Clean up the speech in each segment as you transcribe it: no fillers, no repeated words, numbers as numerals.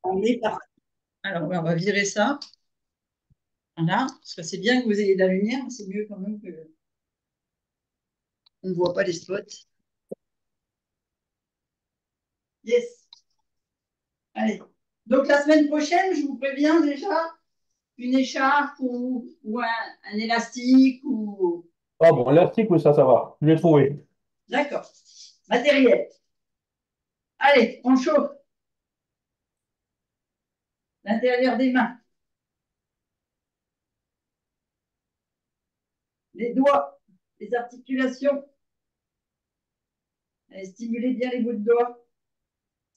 On est parti. Alors, on va virer ça. Voilà. Parce que c'est bien que vous ayez de la lumière, mais c'est mieux quand même que on ne voit pas les spots. Yes. Allez. Donc, la semaine prochaine, je vous préviens déjà, une écharpe ou un élastique ou. Ah bon, l'élastique, oui, ça va. Je l'ai trouvé. D'accord. Matériel. Allez, on chauffe l'intérieur des mains, les doigts, les articulations. Allez, stimulez bien les bouts de doigts.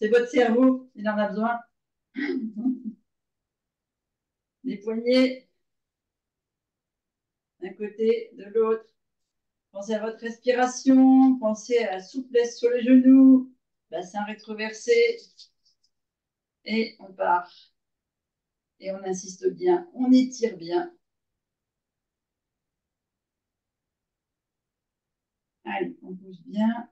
C'est votre cerveau, il en a besoin. Les poignets, d'un côté, de l'autre. Pensez à votre respiration, pensez à la souplesse sur les genoux, bassin rétroversé, et on part. Et on insiste bien, on étire bien. Allez, on bouge bien.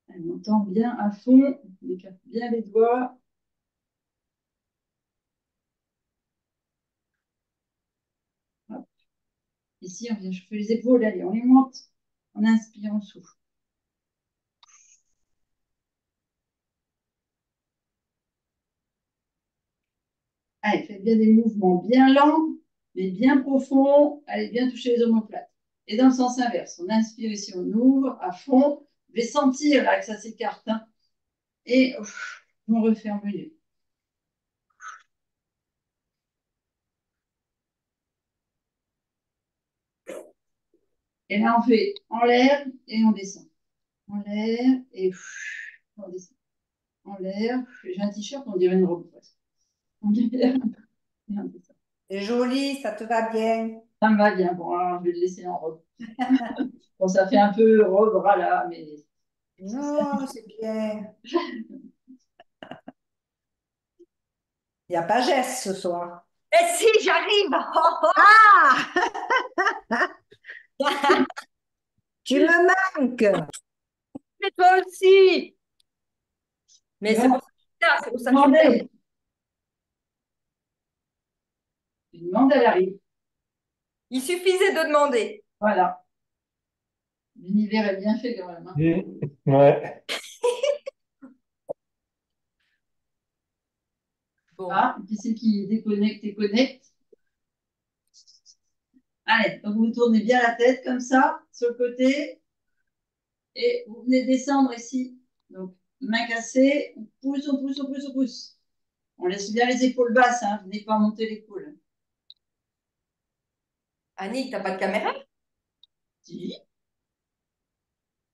Allez, on tend bien à fond, on écarte bien les doigts. Hop. Ici, on vient chauffer les épaules, allez, on les monte. On inspire, on souffle. Allez, faites bien des mouvements bien lents, mais bien profonds. Allez, bien toucher les omoplates. Et dans le sens inverse, on inspire ici, on ouvre à fond. Vous vais sentir là que ça s'écarte, hein. Et on referme les yeux. Et là, on fait en l'air et on descend. En l'air et on descend. En l'air. J'ai un t-shirt, on dirait une robe presque. En l'air et on descend. C'est joli, ça te va bien. Ça me va bien. Bon, alors, je vais le laisser en robe. Bon, ça fait un peu robe, là, mais Non, c'est bien. Il n'y a pas geste ce soir. Eh si, j'arrive! Ah! Tu me manques. Mais toi aussi! Mais c'est bon, pour ça que je suis là, c'est pour je ça que je suis là. demandais, je demande, elle arrive. Il suffisait de demander. Voilà. L'univers est bien fait quand même, hein. Ouais. Bon. Ah, qui c'est qui déconnecte et connecte? Allez, donc vous tournez bien la tête comme ça, sur le côté, et vous venez descendre ici. Donc, main cassée, on pousse, on pousse, on pousse, on pousse. On laisse bien les épaules basses, hein, venez pas monter l'épaule. Annick, t'as pas de caméra? Si.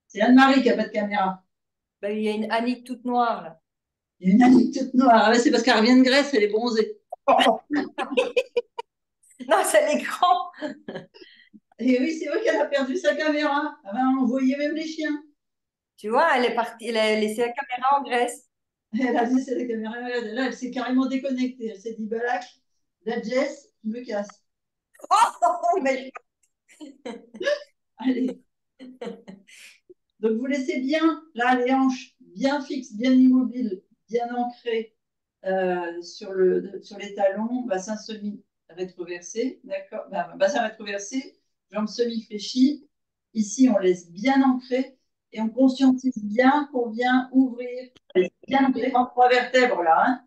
C'est Anne-Marie qui n'a pas de caméra. Ben, il y a une Annick toute noire là. Il y a une Annick toute noire. Ah ouais, c'est parce qu'elle revient de Grèce, elle est bronzée. Non, c'est l'écran. Et oui, c'est vrai qu'elle a perdu sa caméra. Ah ben, on voyait même les chiens. Tu vois, elle est partie, elle a laissé la caméra en Grèce. Elle a dit, c'est la caméra. Là, elle s'est carrément déconnectée. Elle s'est dit, Balak, la Jess, je me casse. Oh, mais Allez. Donc, vous laissez bien, là, les hanches bien fixes, bien immobiles, bien ancrées sur les talons, bassin semi-rétroversé, d'accord? Bassin rétroversé, jambes semi-fléchies. Ici, on laisse bien ancré et on conscientise bien qu'on vient ouvrir, bien ancré en trois vertèbres, là, hein.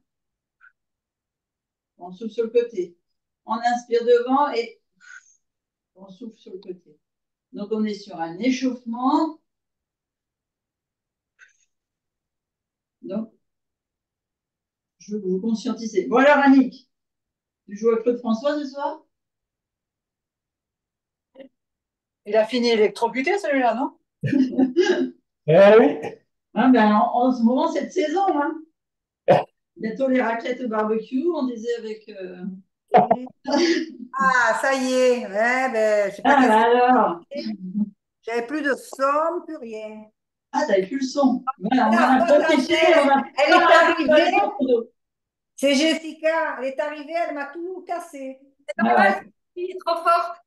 On souffle sur le côté. On inspire devant et on souffle sur le côté. Donc, on est sur un échauffement. Donc, je veux que vous conscientisez. Bon, alors, Annick, tu joues avec Claude François ce soir? Il a fini électrocuté celui-là, non? Eh oui. Hein, ben, en ce moment, cette saison, hein. Bientôt les raclettes au barbecue, on disait avec. Ah, ça y est. Ouais, ben, je sais pas Ah, qu'est-ce bah que alors. j'avais plus de somme, plus rien. Ah, t'avais plus le son. Voilà, on en Alors, a moi, ta profité, on chaise, a elle pas est mal arrivée. rigolé. C'est Jessica. Elle est arrivée, elle m'a tout cassé. c'est Ouais, normal, ouais. il est trop forte.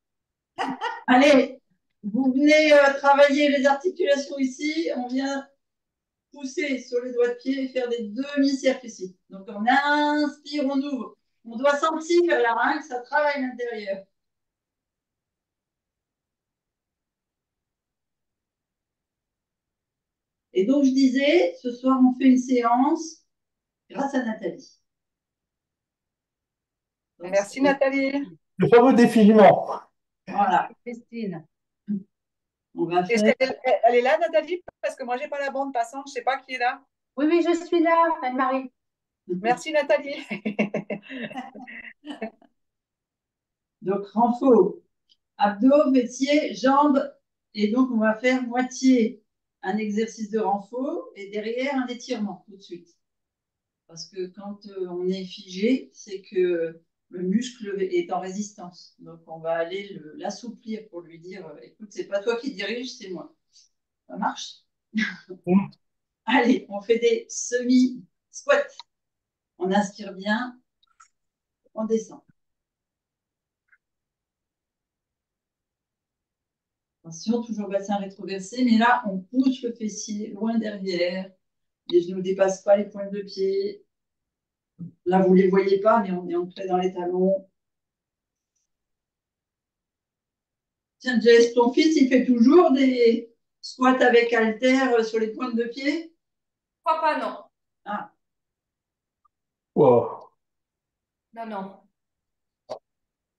Allez, Vous venez travailler les articulations ici. On vient pousser sur les doigts de pied et faire des demi-cercles ici. Donc, on inspire, on ouvre. On doit sentir là, hein, que ça travaille l'intérieur. Et donc, je disais, ce soir, on fait une séance grâce à Nathalie. Donc, Merci Nathalie. Le fameux défiliment. voilà, Christine. on va Est-ce faire. qu'elle est là, Nathalie? Parce que moi, j'ai pas la bande passante, je sais pas qui est là. Oui, oui, je suis là, Anne-Marie. Merci Nathalie. Donc, renfort, abdos, fessiers, jambes. Et donc, on va faire moitié un exercice de renfort et derrière un étirement tout de suite. Parce que quand on est figé, c'est que le muscle est en résistance. Donc, on va aller l'assouplir pour lui dire, écoute, c'est pas toi qui dirige, c'est moi. Ça marche? Mm. Allez, on fait des semi-squats. On inspire bien, on descend. Attention, toujours bassin rétroversé, mais là, on pousse le fessier loin derrière. Les genoux ne dépassent pas les pointes de pied. Là, vous ne les voyez pas, mais on est ancré dans les talons. Tiens, Jess, ton fils, il fait toujours des squats avec haltères sur les pointes de pied? Crois pas, non. Ah, Wow. Non, non. Je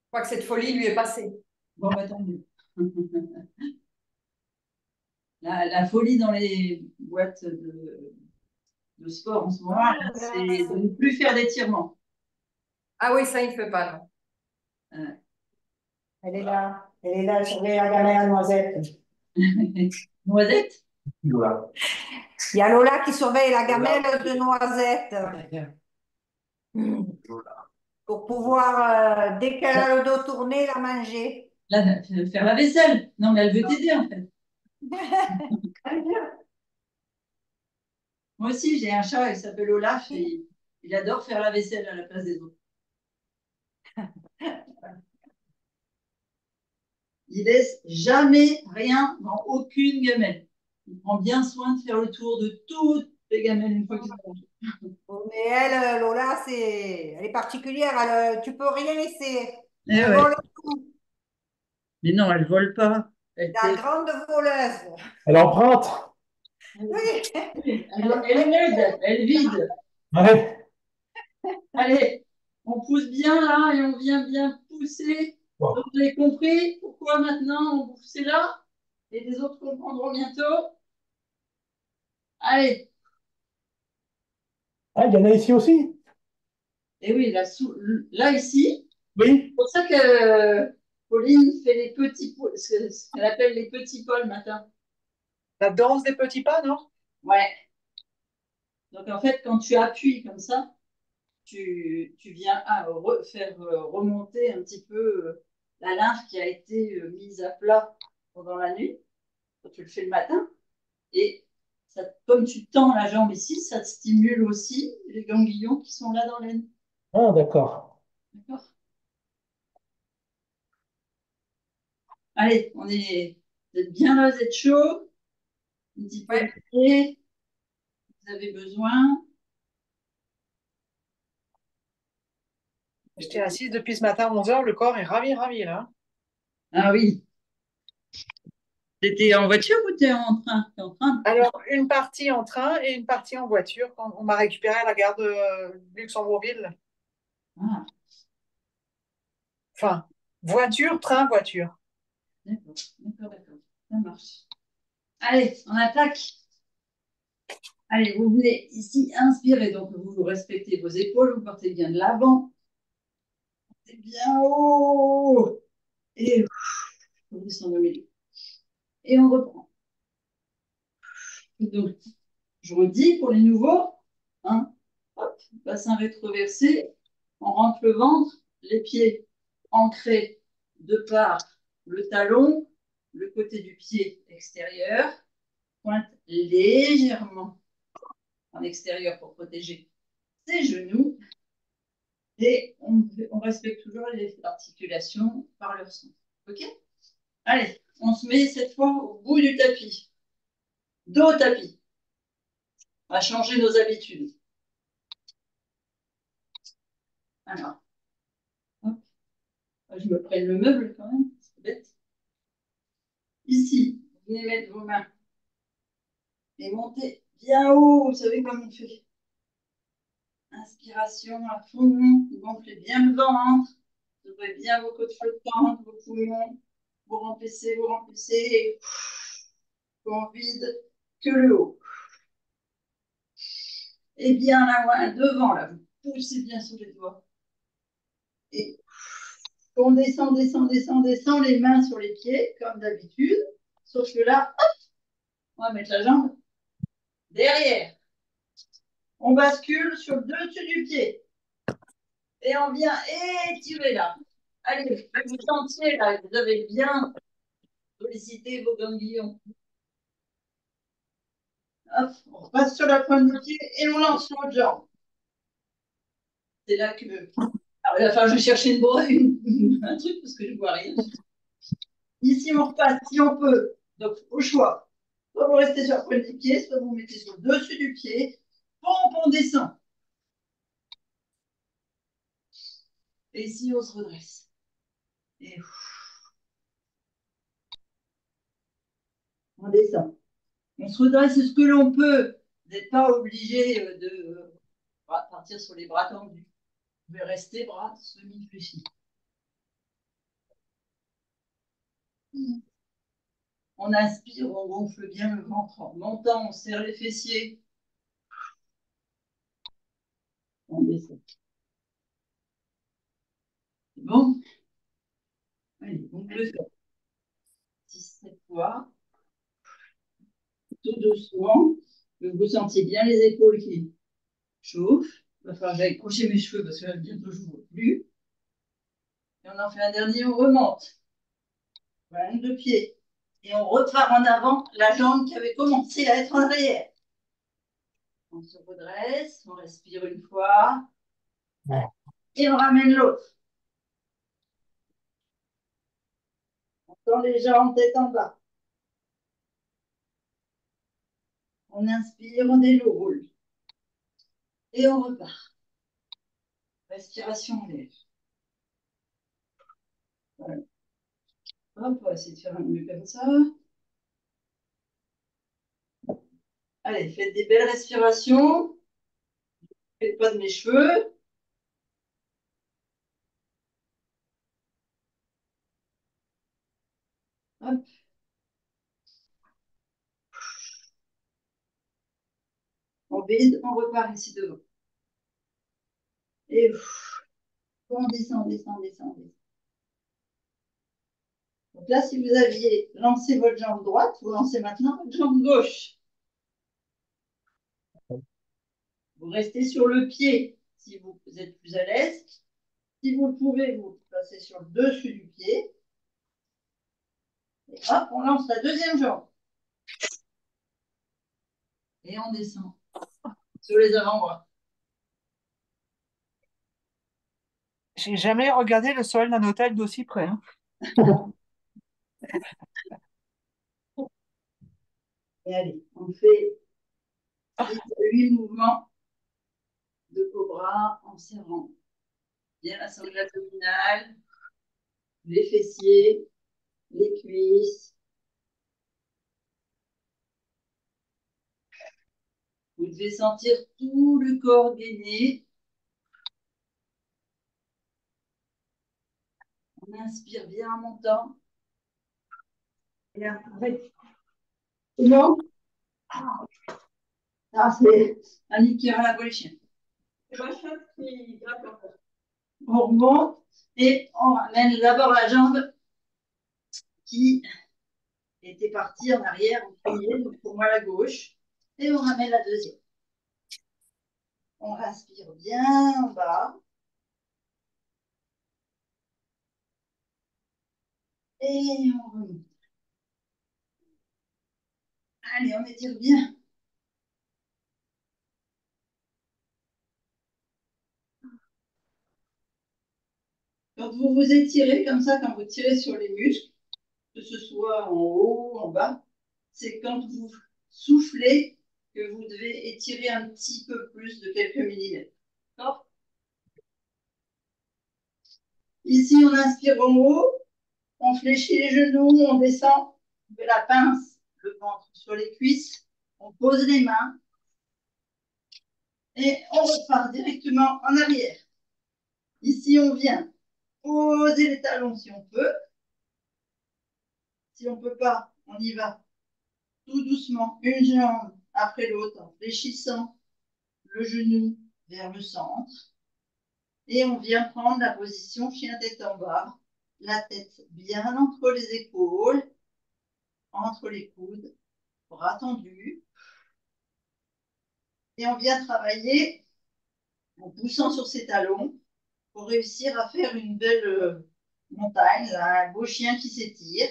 crois que cette folie lui est passée. bon, bah, tant mieux. La folie dans les boîtes de sport en ce moment, Ah, c'est de ne plus faire d'étirements. ah oui, ça, il ne fait pas, non. Elle est là, elle surveille la gamelle à noisette. Noisette? Voilà. Il y a Lola qui surveille la gamelle de noisette pour pouvoir, dès qu'elle a le dos tourné, la manger. Là, faire la vaisselle. Non, mais elle veut t'aider en fait. Moi aussi, j'ai un chat, il s'appelle Olaf et il adore faire la vaisselle à la place des autres. Il laisse jamais rien dans aucune gamelle. Il prend bien soin de faire le tour de toutes les gamelles une fois qu'ils sont rangées. Mais elle, Lola, elle est particulière. Tu peux rien laisser. Eh Elle ouais. vole tout. Mais non, elle vole pas. Elle, La grande voleuse. Elle emprunte. Oui. elle aide, elle vide. Ouais. Allez, on pousse bien là et on vient bien pousser. Donc, Wow. vous avez compris pourquoi maintenant on pousse là et les autres comprendront bientôt. Allez, Ah, il y en a ici aussi? et oui, là ici, Oui. c'est pour ça que Pauline fait les petits, ce qu'elle appelle les petits pas le matin. La danse des petits pas, non? Ouais. Donc en fait, quand tu appuies comme ça, tu viens faire remonter un petit peu la lymphe qui a été mise à plat pendant la nuit. Quand tu le fais le matin, et ça, comme tu tends la jambe ici, ça te stimule aussi les ganglions qui sont là dans l'aine. Ah, d'accord. D'accord? Allez, vous êtes bien là, vous êtes chaud, un petit peu Ouais. léger, vous avez besoin. J'étais assise depuis ce matin à 11 heures, le corps est ravi, ravi là. Ah oui. T'étais en voiture ou t'es en train? T'es en train? Alors, une partie en train et une partie en voiture quand on m'a récupéré à la gare de Luxembourgville. Ah, Enfin, voiture, train, voiture. d'accord, d'accord, d'accord. Ça marche. Allez, on attaque. Allez, vous venez ici, inspirez. Donc, vous respectez vos épaules, vous partez bien de l'avant. C'est bien haut. Et vous descendez au milieu. Et on reprend. Donc, je redis pour les nouveaux. Hein, hop, bassin rétroversé. On rentre le ventre, les pieds ancrés de part le talon, le côté du pied extérieur, pointe légèrement en extérieur pour protéger ses genoux. Et on respecte toujours les articulations par leur son. OK? Allez, on se met cette fois au bout du tapis, dos au tapis. On va changer nos habitudes. Alors, hop. Je me prenne le meuble quand même, c'est bête. Ici, vous venez mettre vos mains et montez bien haut, vous savez comme on fait. Inspiration à fond, vous gonflez bien le ventre, vous ouvrez bien vos côtes flottantes, vos poumons, vous remplissez, et on vide que le haut. Et bien là, devant, là, vous poussez bien sur les doigts. Et on descend, les mains sur les pieds, comme d'habitude. Sauf que là, hop, on va mettre la jambe derrière. On bascule sur le dessus du pied. Et on vient étirer là. Allez, vous sentiez là, vous avez bien sollicité vos ganglions. Hop, on repasse sur la pointe du pied et on lance l'autre jambe. C'est là que. Alors, il va falloir que je cherche un truc parce que je ne vois rien. Ici, on repasse si on peut. Donc, au choix. Soit vous restez sur la pointe du pied, soit vous mettez sur le dessus du pied. Pompe, on descend. Et ici, on se redresse. Et on descend. On se redresse ce que l'on peut. Vous n'êtes pas obligé de partir sur les bras tendus. Vous pouvez rester bras semi-fléchis. On inspire, on gonfle bien le ventre. En montant, on serre les fessiers. On descend. C'est bon? Allez, on peut le faire 6-7 fois. Tout doucement. Que vous sentiez bien les épaules qui chauffent. Il va falloir que j'aille coucher mes cheveux parce que là, bientôt, je ne vois plus. Et on en fait un dernier, on remonte. Voilà, deux pieds. Et on repart en avant la jambe qui avait commencé à être en arrière. On se redresse, on respire une fois. Ouais. Et on ramène l'autre. On tend les jambes tête en bas. On inspire, on déroule. Et on repart. Respiration en l'air. Voilà. Hop, on va essayer de faire un mieux comme ça. Allez, faites des belles respirations. Faites pas de mes cheveux. Hop. On vide, on repart ici devant. Et on descend, descend, descend, descend. Donc là, si vous aviez lancé votre jambe droite, vous lancez maintenant votre jambe gauche. Vous restez sur le pied si vous êtes plus à l'aise. Si vous le pouvez, vous passez sur le dessus du pied. Et hop, on lance la deuxième jambe. Et on descend sur les avant-bras. J'ai jamais regardé le sol d'un hôtel d'aussi près, hein. Et allez, on fait 6-8 mouvements de cobra en serrant bien la sangle abdominale, les fessiers, les cuisses. Vous devez sentir tout le corps gainé. On inspire bien en montant. Et après, comment? Ah, c'est Annick qui la chiens. On remonte et on ramène d'abord la jambe qui était partie en arrière en premier, donc pour moi la gauche, et on ramène la deuxième. On respire bien en bas. Et on remonte. Allez, on étire bien. Quand vous vous étirez comme ça, quand vous tirez sur les muscles, que ce soit en haut, en bas, c'est quand vous soufflez que vous devez étirer un petit peu plus de quelques millimètres. D'accord? Ici, on inspire en haut, on fléchit les genoux, on descend, on fait la pince, le ventre sur les cuisses, on pose les mains et on repart directement en arrière. Ici, on vient poser les talons si on peut. Si on ne peut pas, on y va tout doucement, une jambe après l'autre, en fléchissant le genou vers le centre. Et on vient prendre la position chien tête en bas, la tête bien entre les épaules, entre les coudes, bras tendus. Et on vient travailler en poussant sur ses talons pour réussir à faire une belle montagne, un beau chien qui s'étire.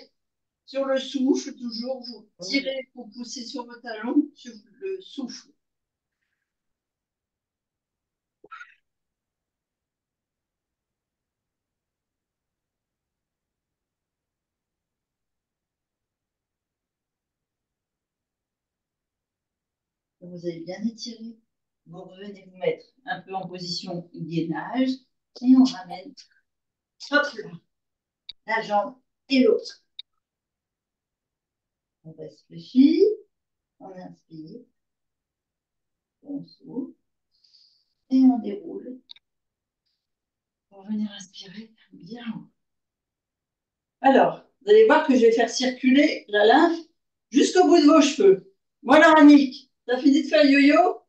Sur le souffle, toujours, vous tirez, vous poussez sur vos talons, sur le souffle. Vous avez bien étiré. Vous revenez vous mettre un peu en position gainage et on ramène, hop là, la jambe et l'autre. On reste fléchi, on inspire, on souffle et on déroule pour venir inspirer bien haut. Alors, vous allez voir que je vais faire circuler la lymphe jusqu'au bout de vos cheveux. Voilà, Annick, t'as fini de faire le yo-yo?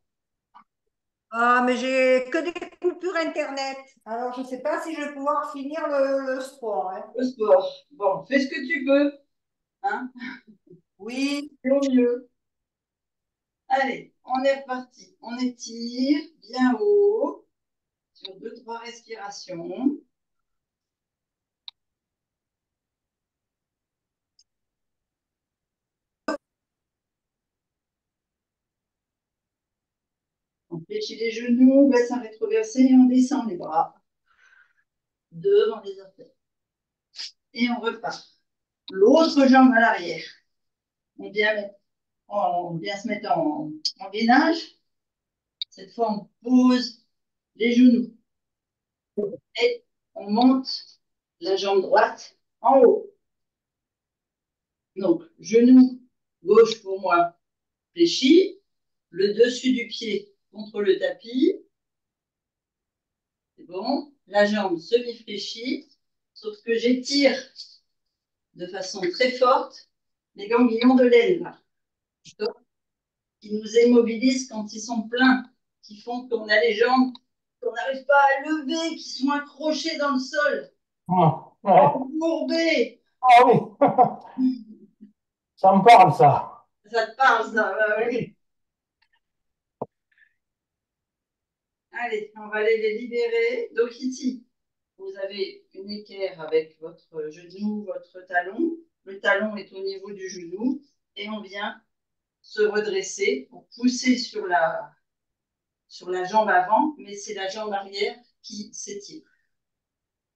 Ah, mais j'ai que des coupures Internet. Alors, je ne sais pas si je vais pouvoir finir le sport, hein. Le sport. Bon, fais ce que tu peux. Hein, Oui, c'est au mieux. Allez, on est reparti. On étire bien haut sur 2-3 respirations. On fléchit les genoux, bassin rétroversé et on descend les bras devant les orteils. Et on repart. L'autre jambe à l'arrière. On vient se mettre en gainage. Cette fois, on pose les genoux. Et on monte la jambe droite en haut. Donc, genou gauche pour moi fléchi, le dessus du pied contre le tapis. C'est bon. La jambe semi-fléchie, sauf que j'étire de façon très forte les ganglions de l'aile, qui nous immobilisent quand ils sont pleins, qui font qu'on a les jambes qu'on n'arrive pas à lever, qui sont accrochées dans le sol, Ah, ouais. embourbées. Ah oui, ça me parle, ça. Ça te parle, ça? Oui. Oui. Allez, on va aller les libérer. Donc ici, vous avez une équerre avec votre genou, votre talon. Le talon est au niveau du genou et on vient se redresser pour pousser sur la jambe avant, mais c'est la jambe arrière qui s'étire.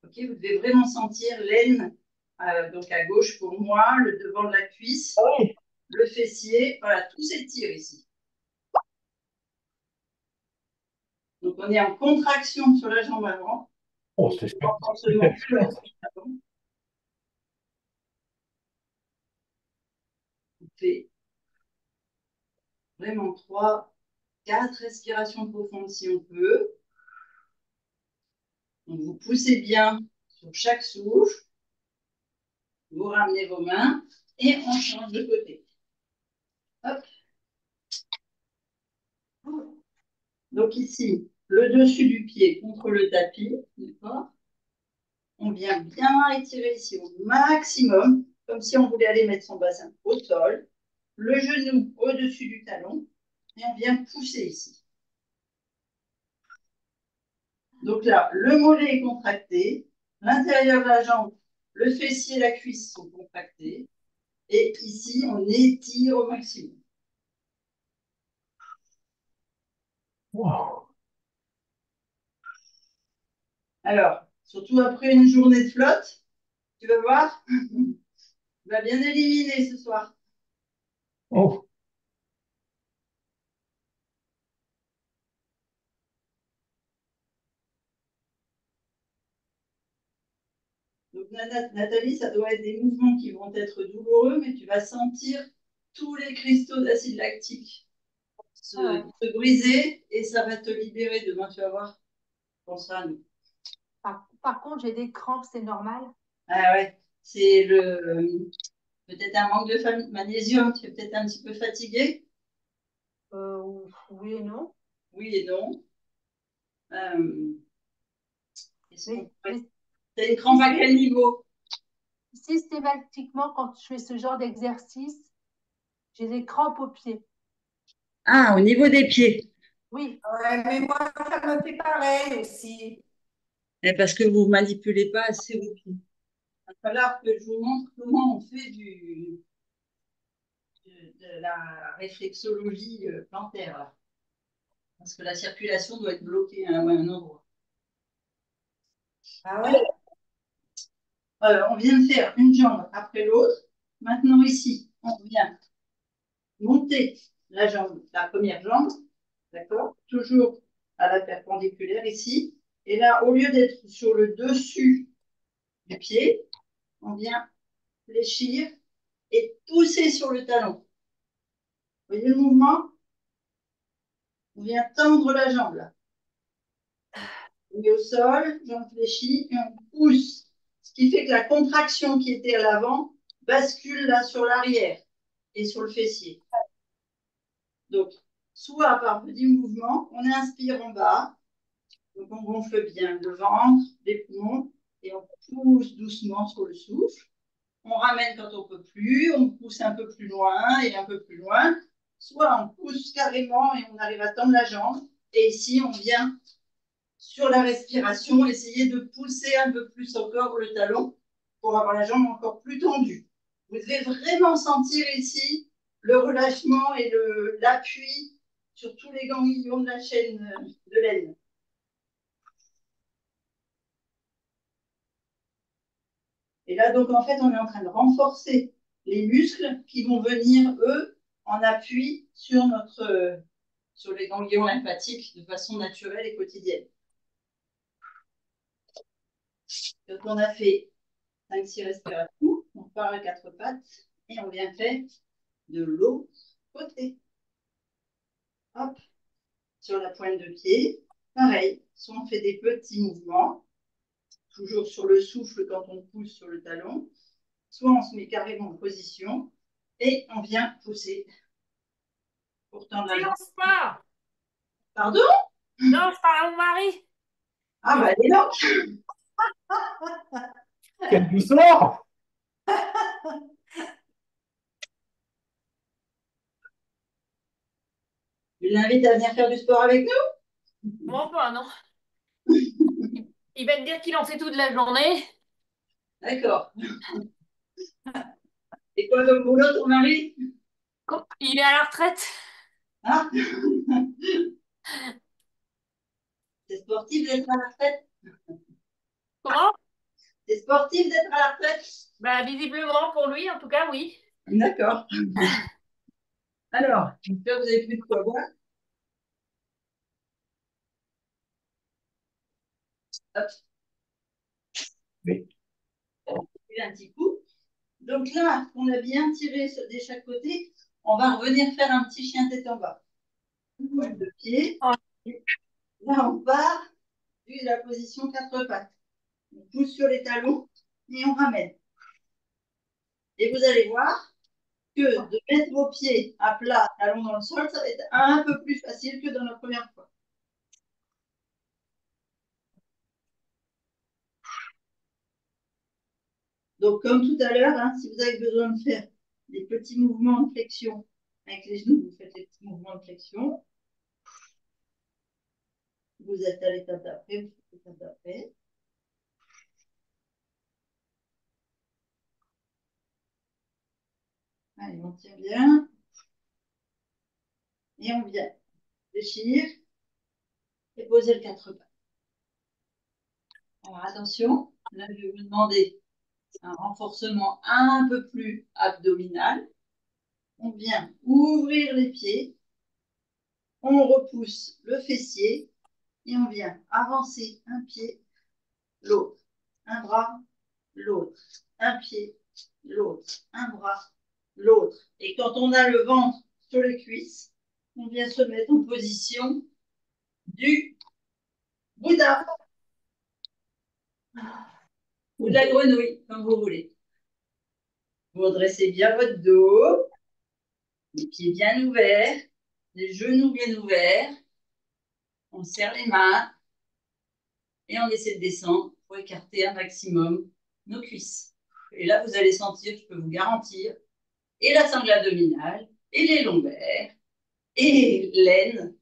Ok, vous devez vraiment sentir l'aine, donc à gauche pour moi, le devant de la cuisse, Ah oui. le fessier, voilà, tout s'étire ici. Donc on est en contraction sur la jambe avant, Oh, c'est renforcement sur la spectaculaire. jambe avant. On fait vraiment 3, 4 respirations profondes si on peut. Donc vous poussez bien sur chaque souffle, vous ramenez vos mains et on change de côté. Hop. Donc ici, le dessus du pied contre le tapis, d'accord? On vient bien étirer ici au maximum, comme si on voulait aller mettre son bassin au sol, le genou au-dessus du talon, et on vient pousser ici. Donc là, le mollet est contracté, l'intérieur de la jambe, le fessier et la cuisse sont contractés, et ici, on étire au maximum. Wow. Alors, surtout après une journée de flotte, tu vas voir, Tu vas bien éliminer ce soir. Oh, Donc, Nathalie, ça doit être des mouvements qui vont être douloureux, mais tu vas sentir tous les cristaux d'acide lactique se briser et ça va te libérer. Demain, tu vas voir, tu penseras à nous. Par contre, j'ai des crampes, c'est normal. Ah ouais, c'est peut-être un manque de magnésium, tu es peut-être un petit peu fatigué. Oui et non. Oui et non. Euh, est-ce qu'on Mais, pourrait... mais T'as une crampe à quel niveau? systématiquement, quand je fais ce genre d'exercice, j'ai des crampes aux pieds. Ah, au niveau des pieds. Oui, Ouais, mais moi, ça me fait pareil aussi. Parce que vous ne manipulez pas assez vos pieds. Il va falloir que je vous montre comment on fait de la réflexologie plantaire, là. Parce que la circulation doit être bloquée à un endroit. Ah ouais? On vient de faire une jambe après l'autre. Maintenant, ici, on vient monter la jambe, la première jambe, d'accord? Toujours à la perpendiculaire ici. Et là, au lieu d'être sur le dessus du pied, on vient fléchir et pousser sur le talon. Vous voyez le mouvement? On vient tendre la jambe là. On met au sol, jambe fléchie et on pousse. Ce qui fait que la contraction qui était à l'avant bascule là sur l'arrière et sur le fessier. Donc, soit par petits mouvements, on inspire en bas, donc on gonfle bien le ventre, les poumons, et on pousse doucement sur le souffle. On ramène quand on peut plus, on pousse un peu plus loin et un peu plus loin. Soit on pousse carrément et on arrive à tendre la jambe. Et ici, on vient sur la respiration, essayer de pousser un peu plus encore le talon pour avoir la jambe encore plus tendue. Vous devez vraiment sentir ici le relâchement et l'appui sur tous les ganglions de la chaîne de l'aine. Et là, donc, en fait, on est en train de renforcer les muscles qui vont venir, eux, en appui sur les ganglions lymphatiques de façon naturelle et quotidienne. Donc, on a fait 5-6 respirations, on part à quatre pattes et on vient faire de l'autre côté. Hop, sur la pointe de pied. Pareil, soit on fait des petits mouvements, toujours sur le souffle quand on pousse sur le talon, soit on se met carrément en position et on vient pousser pour tendre la jambe. Silence pas! Pardon? Non, je parle à mon mari. Ah bah dis donc, quelle douceur! je l'invite à venir faire du sport avec nous. Bon, bah non. Il va te dire qu'il en fait toute la journée. D'accord. Et quoi comme boulot ton mari? Il est à la retraite. Hein? C'est sportif d'être à la retraite? Comment? C'est sportif d'être à la retraite? Bah, visiblement, pour lui, en tout cas, oui. D'accord. Alors, j'espère que vous avez plus de quoi boire. Hop, Mais, un petit coup. Donc là, on a bien tiré de chaque côté. On va revenir faire un petit chien tête en bas. Pointe de pied. Là, on part de la position quatre pattes. On pousse sur les talons et on ramène. Et vous allez voir que de mettre vos pieds à plat, talons dans le sol, ça va être un peu plus facile que dans la première fois. Donc, comme tout à l'heure, hein, si vous avez besoin de faire des petits mouvements de flexion avec les genoux, vous faites les petits mouvements de flexion. Vous êtes à l'étape d'après, vous faites l'étape d'après. Allez, on tire bien. Et on vient fléchir et poser le quatre pattes. Alors, attention, là, je vais vous demander un renforcement un peu plus abdominal. On vient ouvrir les pieds, on repousse le fessier et on vient avancer un pied, l'autre, un bras, l'autre, un pied, l'autre, un bras, l'autre. Et quand on a le ventre sur les cuisses, on vient se mettre en position du Bouddha ou de la grenouille, comme vous voulez. Vous redressez bien votre dos, les pieds bien ouverts, les genoux bien ouverts. On serre les mains et on essaie de descendre pour écarter un maximum nos cuisses. Et là, vous allez sentir, je peux vous garantir, et la sangle abdominale, et les lombaires, et l'aine.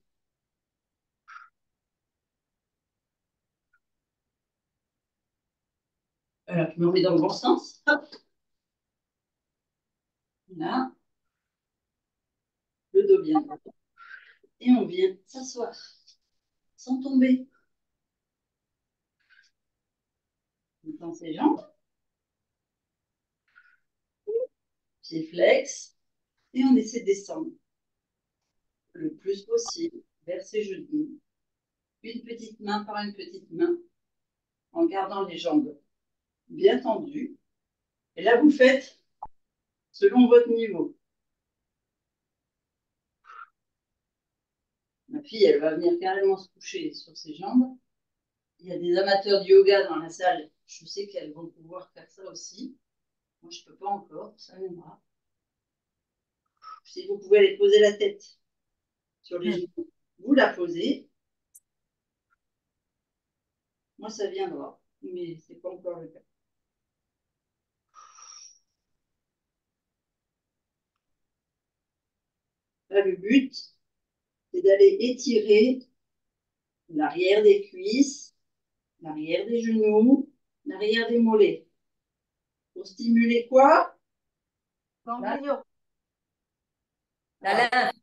Alors, je me remets dans le bon sens. Hop. Là, le dos bien droit. Et on vient s'asseoir sans tomber. On tend ses jambes, pieds flex, et on essaie de descendre le plus possible vers ses genoux. Une petite main par une petite main, en gardant les jambes bien tendues. Et là, vous faites selon votre niveau. Ma fille, elle va venir carrément se coucher sur ses jambes. Il y a des amateurs de yoga dans la salle. Je sais qu'elles vont pouvoir faire ça aussi. Moi, je ne peux pas encore, ça viendra. Si vous pouvez aller poser la tête sur les genoux, vous la posez. Moi, ça viendra, mais ce n'est pas encore le cas. Là, le but, c'est d'aller étirer l'arrière des cuisses, l'arrière des genoux, l'arrière des mollets. Pour stimuler quoi? Ganglion. La lymphe.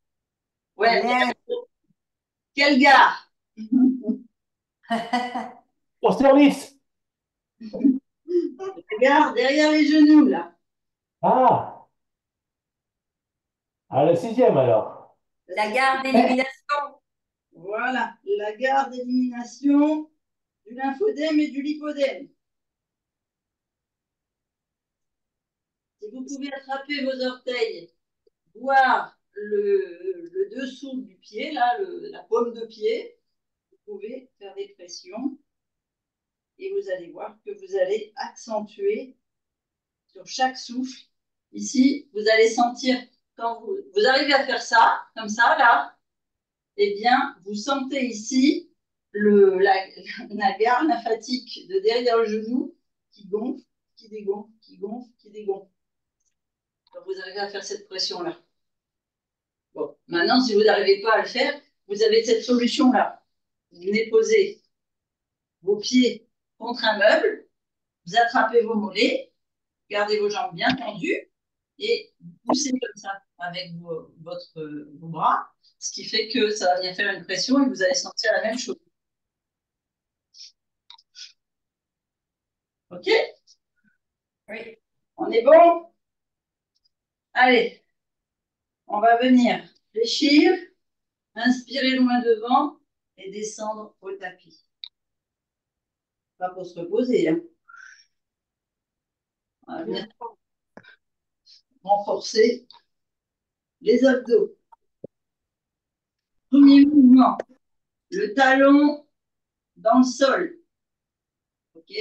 Ouais, Bien. quelle gare? Au service. La gare derrière les genoux, là. Ah, à la sixième alors. La garde d'élimination. Voilà, la gare d'élimination du lymphodème et du lipodème. Si vous pouvez attraper vos orteils, voire le dessous du pied, là, la paume de pied, vous pouvez faire des pressions et vous allez voir que vous allez accentuer sur chaque souffle. Ici, vous allez sentir, quand vous arrivez à faire ça, comme ça, là, eh bien, vous sentez ici la gare lymphatique de derrière le genou qui gonfle, qui dégonfle, qui gonfle, qui dégonfle. Donc, vous arrivez à faire cette pression-là. Bon, maintenant, si vous n'arrivez pas à le faire, vous avez cette solution-là. Vous venez poser vos pieds contre un meuble, vous attrapez vos mollets, gardez vos jambes bien tendues et vous poussez comme ça avec vos bras, ce qui fait que ça va venir faire une pression et vous allez sentir la même chose. OK? Oui. On est bon? Allez, on va venir fléchir, inspirer loin devant et descendre au tapis. Pas pour se reposer, hein. On va venir renforcer les abdos. Premier mouvement, le talon dans le sol. OK?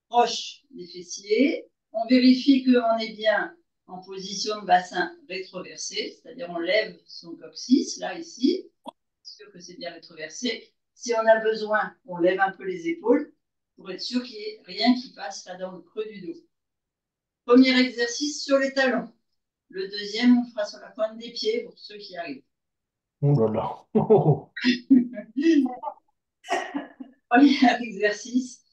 Proche des fessiers. On vérifie qu'on est bien en position de bassin rétroversé, c'est-à-dire on lève son coccyx, là, ici. Sûr que c'est bien rétroversé. Si on a besoin, on lève un peu les épaules pour être sûr qu'il n'y ait rien qui passe là dans le creux du dos. Premier exercice sur les talons. Le deuxième, on fera sur la pointe des pieds pour ceux qui arrivent. Oh là là. Premier exercice,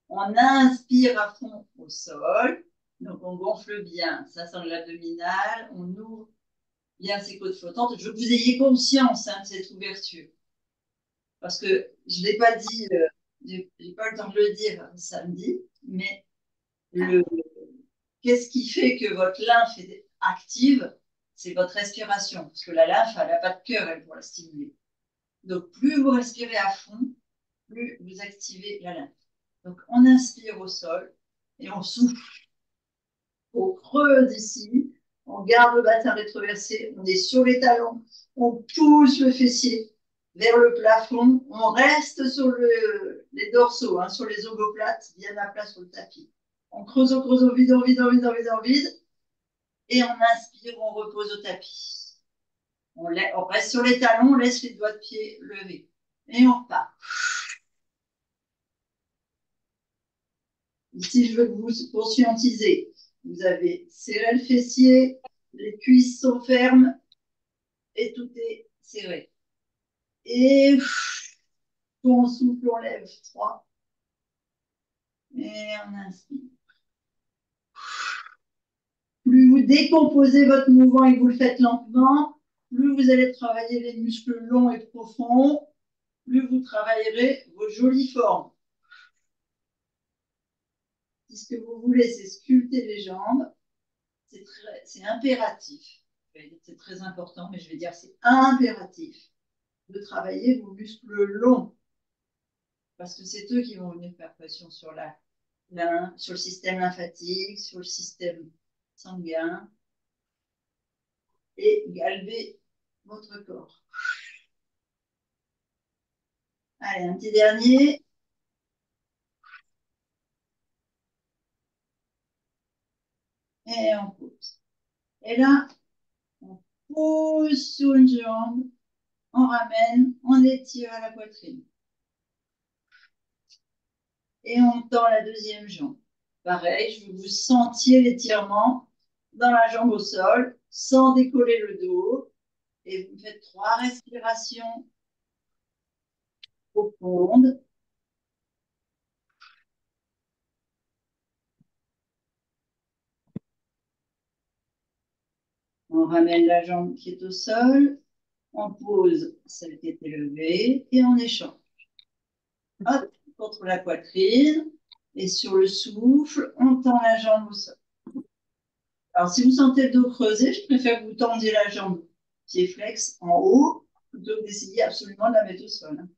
on inspire à fond au sol. Donc, on gonfle bien. Ça sent l'abdominal. On ouvre bien ses côtes flottantes. Je veux que vous ayez conscience de cette ouverture. Parce que je ne l'ai pas dit, j'ai pas eu le temps de le dire samedi, mais Le... Qu'est-ce qui fait que votre lymphe est active? C'est votre respiration, parce que la lymphe, elle n'a pas de cœur, elle, pour la stimuler. Donc, plus vous respirez à fond, plus vous activez la lymphe. Donc, on inspire au sol et on souffle au creux d'ici. On garde le bassin rétroversé, on est sur les talons, on pousse le fessier vers le plafond, on reste sur les dorsaux, hein, sur les omoplates, bien à plat sur le tapis. On creuse au vide, au vide, au vide, au vide, au vide. Et on inspire, on repose au tapis. On reste sur les talons, on laisse les doigts de pied levés. Et on repart. Ici, je veux que vous conscientisez. Vous avez serré le fessier, les cuisses sont fermes et tout est serré. Et on souffle, on lève. 3. Et on inspire. Plus vous décomposez votre mouvement et que vous le faites lentement, plus vous allez travailler les muscles longs et profonds, plus vous travaillerez vos jolies formes. Si ce que vous voulez, c'est sculpter les jambes, c'est impératif. C'est très important, mais je vais dire c'est impératif de travailler vos muscles longs. Parce que c'est eux qui vont venir faire pression sur sur le système lymphatique, sur le système sanguin et galber votre corps. Allez, un petit dernier. Et on pousse. Et là, on pousse sur une jambe, on ramène, on étire à la poitrine. Et on tend la deuxième jambe. Pareil, je veux que vous sentiez l'étirement dans la jambe au sol, sans décoller le dos. Et vous faites 3 respirations profondes. On ramène la jambe qui est au sol, on pose celle qui est élevée et on échange. Hop, contre la poitrine et sur le souffle, on tend la jambe au sol. Alors, si vous sentez le dos creusé, je préfère que vous tendiez la jambe pied flex en haut plutôt que d'essayer absolument de la mettre au sol.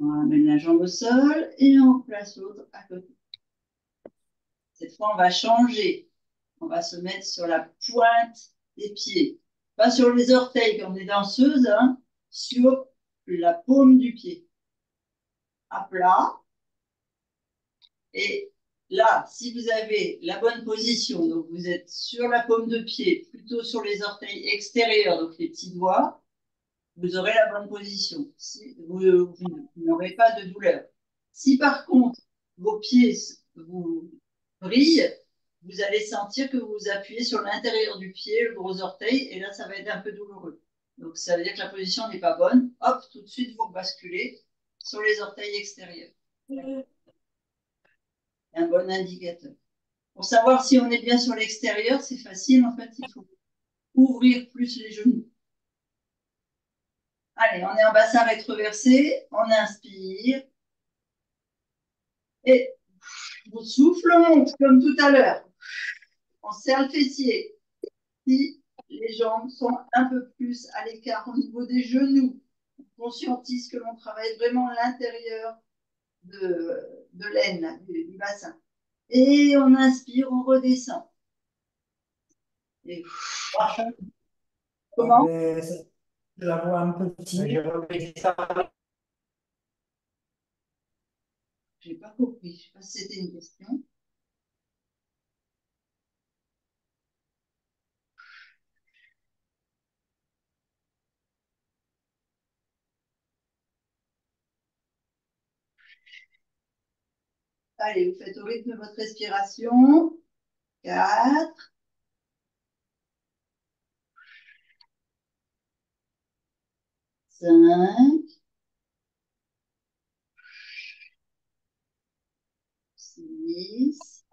On ramène la jambe au sol et on place l'autre à côté. Cette fois, on va changer. On va se mettre sur la pointe des pieds. Pas sur les orteils comme les danseuses, hein, sur la paume du pied. À plat. Et là, si vous avez la bonne position, donc vous êtes sur la paume de pied, plutôt sur les orteils extérieurs, donc les petits doigts, vous aurez la bonne position. Si vous n'aurez pas de douleur. Si par contre, vos pieds vous brillent, vous allez sentir que vous appuyez sur l'intérieur du pied, le gros orteil, et là, ça va être un peu douloureux. Donc, ça veut dire que la position n'est pas bonne. Hop, tout de suite, vous basculez sur les orteils extérieurs. Un bon indicateur. Pour savoir si on est bien sur l'extérieur, c'est facile. En fait, il faut ouvrir plus les genoux. Allez, on est en bassin rétroversé. On inspire. Et on souffle, on monte comme tout à l'heure. On serre le fessier. Si les jambes sont un peu plus à l'écart au niveau des genoux, on conscientise que l'on travaille vraiment l'intérieur de l'aine, du bassin. Et on inspire, on redescend. Et comment? Je la vois un peu petite. Je n'ai pas compris. Je ne sais pas si c'était une question. Allez, vous faites au rythme de votre respiration. 4, 5, 6,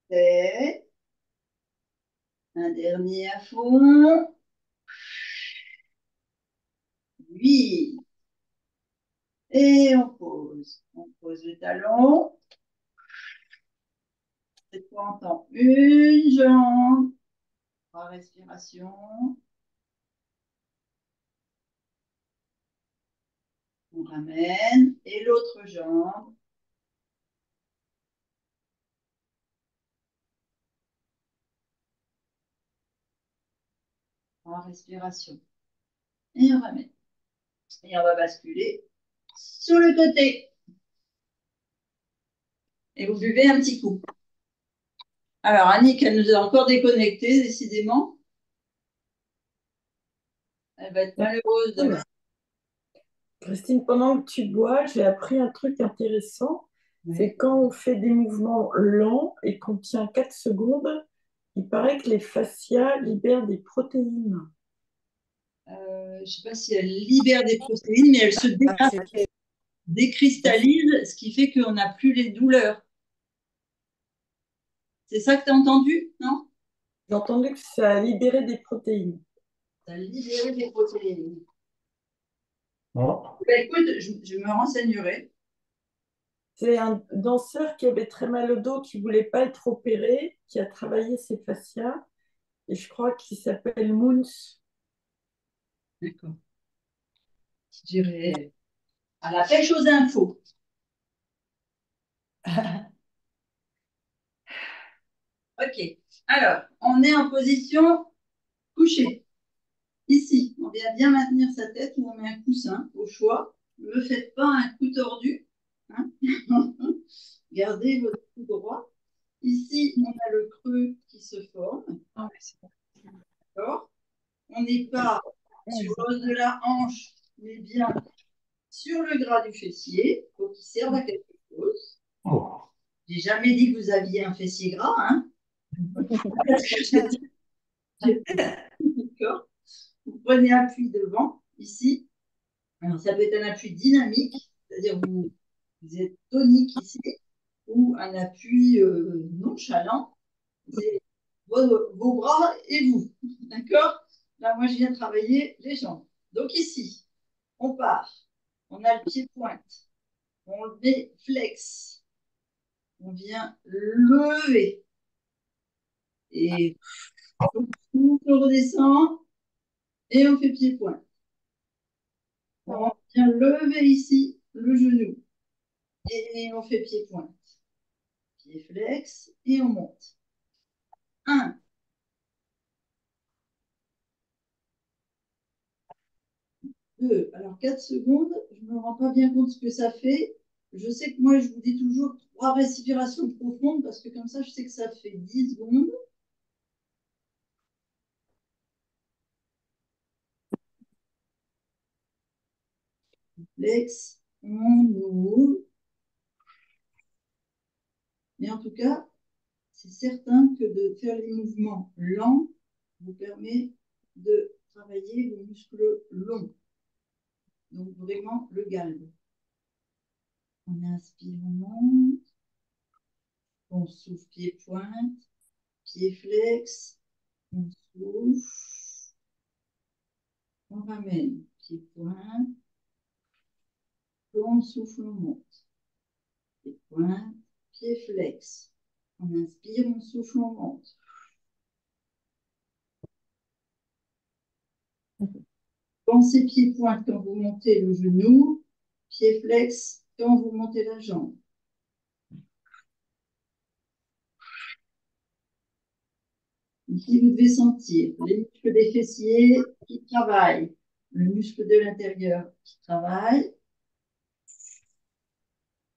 7, dernier à fond. 8. Et on pose. On pose le talon. Cette fois, on tend une jambe. 3 respirations. On ramène. Et l'autre jambe. 3 respirations. Et on ramène. Et on va basculer sur le côté. Et vous buvez un petit coup. Alors, Annick, elle nous a encore déconnectés, décidément. Elle va être malheureuse demain. Christine, pendant que tu bois, j'ai appris un truc intéressant. Oui. C'est quand on fait des mouvements lents et qu'on tient 4 secondes, il paraît que les fascias libèrent des protéines. Je ne sais pas si elle libère des protéines, mais elle se décristallise, ce qui fait qu'on n'a plus les douleurs. C'est ça que tu as entendu, non? J'ai entendu que ça a libéré des protéines. Ça a libéré des protéines. Non. Ben, écoute, je me renseignerai. C'est un danseur qui avait très mal au dos, qui ne voulait pas être opéré, qui a travaillé ses fascias, et je crois qu'il s'appelle Moons. D'accord. Je dirais à la pêche aux infos. Ok. Alors, on est en position couchée. Ici, on vient bien maintenir sa tête ou on met un coussin au choix. Ne me faites pas un coup tordu. Hein. Gardez votre cou droit. Ici, on a le creux qui se forme. D'accord. On n'est pas sur l'os de la hanche, mais bien sur le gras du fessier, pour qu'il serve à quelque chose. Oh. J'ai jamais dit que vous aviez un fessier gras, hein. D'accord. Vous prenez appui devant, ici. Alors, ça peut être un appui dynamique, c'est-à-dire vous êtes tonique ici, ou un appui nonchalant, c'est vos bras et vous. D'accord. Là, moi, je viens travailler les jambes. Donc, ici, on part. On a le pied pointe. On le met flex. On vient lever. Et on redescend et on fait pied pointe. On vient lever ici le genou. Et on fait pied pointe. Pied flex et on monte. 1, 2. Alors 4 secondes, je ne me rends pas bien compte ce que ça fait. Je sais que moi, je vous dis toujours 3 respirations profondes parce que comme ça, je sais que ça fait 10 secondes. Flex, on ouvre. Mais en tout cas, c'est certain que de faire les mouvements lents vous permet de travailler vos muscles longs. Donc vraiment le galbe. On inspire, on monte. On souffle pied pointe, pied flex. On souffle. On ramène pied pointe. On souffle, on monte. Pied pointe, pied flex. On inspire, on souffle, on monte. Pensez pied pointe quand vous montez le genou, pied flex quand vous montez la jambe. Ici, vous devez sentir les muscles des fessiers qui travaillent, le muscle de l'intérieur qui travaille